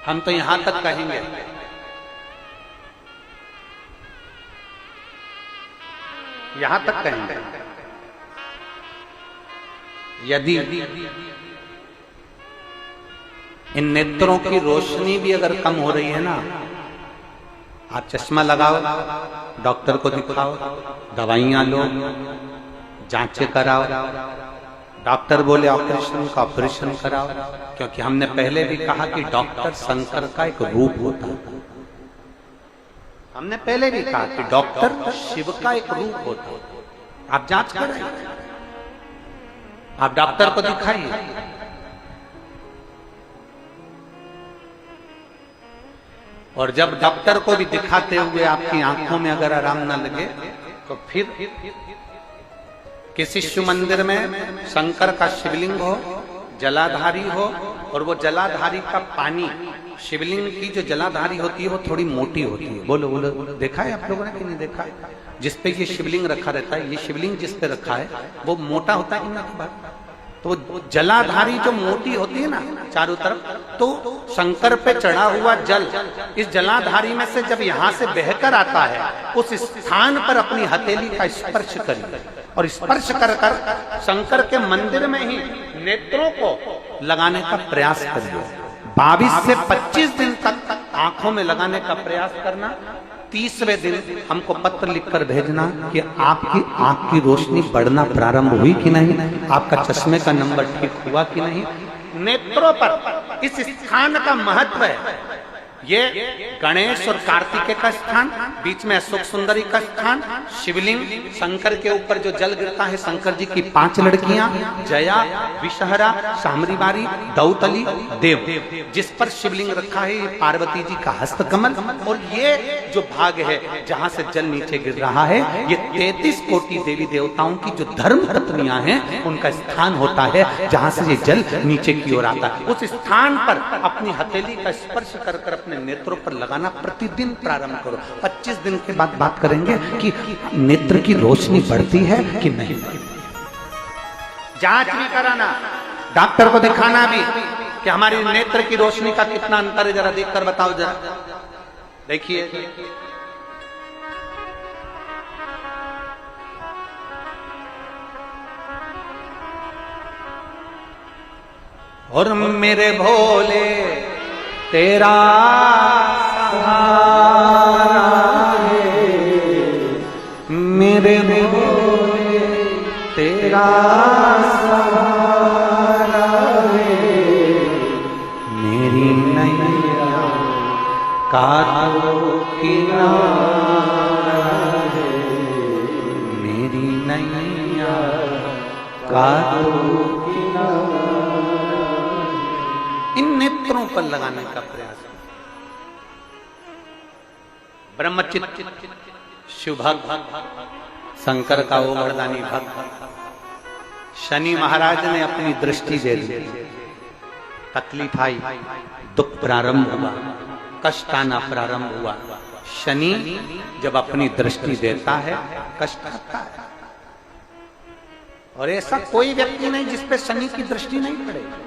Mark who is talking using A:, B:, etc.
A: हम तो यहां तक कहेंगे, यहां तक कहेंगे, यदि इन नेत्रों की रोशनी भी अगर कम हो रही है ना, आप चश्मा लगाओ, डॉक्टर को दिखाओ, दवाइयां लो, जांचें कराओ, डॉक्टर बोले ऑपरेशन का ऑपरेशन कराओ, क्योंकि हमने पहले भी कहा कि डॉक्टर शंकर का एक रूप होता है। हमने पहले भी कहा कि डॉक्टर शिव का एक रूप होता है। आप जांच कराइए, आप डॉक्टर को दिखाइए। और जब डॉक्टर को भी दिखाते हुए आपकी आंखों में अगर आराम न लगे, तो फिर किसी शिव मंदिर में शंकर का शिवलिंग हो, जलाधारी हो, और वो जलाधारी का पानी, शिवलिंग की जो जलाधारी होती है वो थोड़ी मोटी होती है। बोलो बोलो, देखा है आप लोगों ने कि नहीं देखा है? जिसपे ये शिवलिंग रखा रहता है, ये शिवलिंग जिस पे रखा है वो मोटा होता है कि ना? तो जलाधारी जो मोटी होती है ना चारों तरफ, तो शंकर पे चढ़ा हुआ जल इस जलाधारी में से जब यहाँ से बहकर आता है, उस स्थान पर अपनी हथेली का स्पर्श करिए और स्पर्श कर कर शंकर के मंदिर में ही नेत्रों को लगाने का प्रयास करिए। 22 से 25 दिन तक आंखों में लगाने का प्रयास करना। 30वें दिन हमको पत्र लिखकर भेजना कि आपकी आंख की रोशनी बढ़ना प्रारंभ हुई कि नहीं, आपका चश्मे का नंबर ठीक हुआ कि नहीं। नेत्रों पर इस स्थान का महत्व है। ये गणेश और कार्तिकेय का स्थान, बीच में अशोक सुंदरी का स्थान, शिवलिंग, शंकर के ऊपर जो जल गिरता है, शंकर जी की 5 लड़कियां, जया, विषहरा, सामरीबारी, दौतली, देव, जिस पर शिवलिंग रखा है ये पार्वती जी का हस्त कमल। और ये जो भाग है जहां से जल नीचे गिर रहा है, ये 33 कोटि देवी देवताओं की जो धर्म पत्नियां हैं उनका स्थान होता है, जहां से ये जल नीचे की ओर आता है। उस स्थान पर अपनी हथेली का स्पर्श कर कर अपने नेत्रों पर लगाना प्रतिदिन प्रारंभ करो। 25 दिन के बाद बात करेंगे कि नेत्र की रोशनी बढ़ती है कि नहीं। जांच भी कराना, डॉक्टर को दिखाना भी कि हमारी नेत्र की रोशनी का कितना अंतर है, जरा देखकर बताओ। जरा देखिए, और मेरे भोले तेरा सहारा है, मेरे भोले तेरा सहारा है, मेरी नैया का तो किनारा है, मेरी नैया का तो किनारा। इन नेत्रों पर लगाने का प्रयास। ब्रह्मचित्त शिव भक्त, शंकर का वो वरदानी भक्त, शनि महाराज ने अपनी दृष्टि दे दी, तकलीफ आई, दुख प्रारंभ हुआ, कष्ट आना प्रारंभ हुआ। शनि जब अपनी दृष्टि देता है कष्ट आता है, और ऐसा कोई व्यक्ति नहीं जिसपे शनि की दृष्टि नहीं पड़ेगी।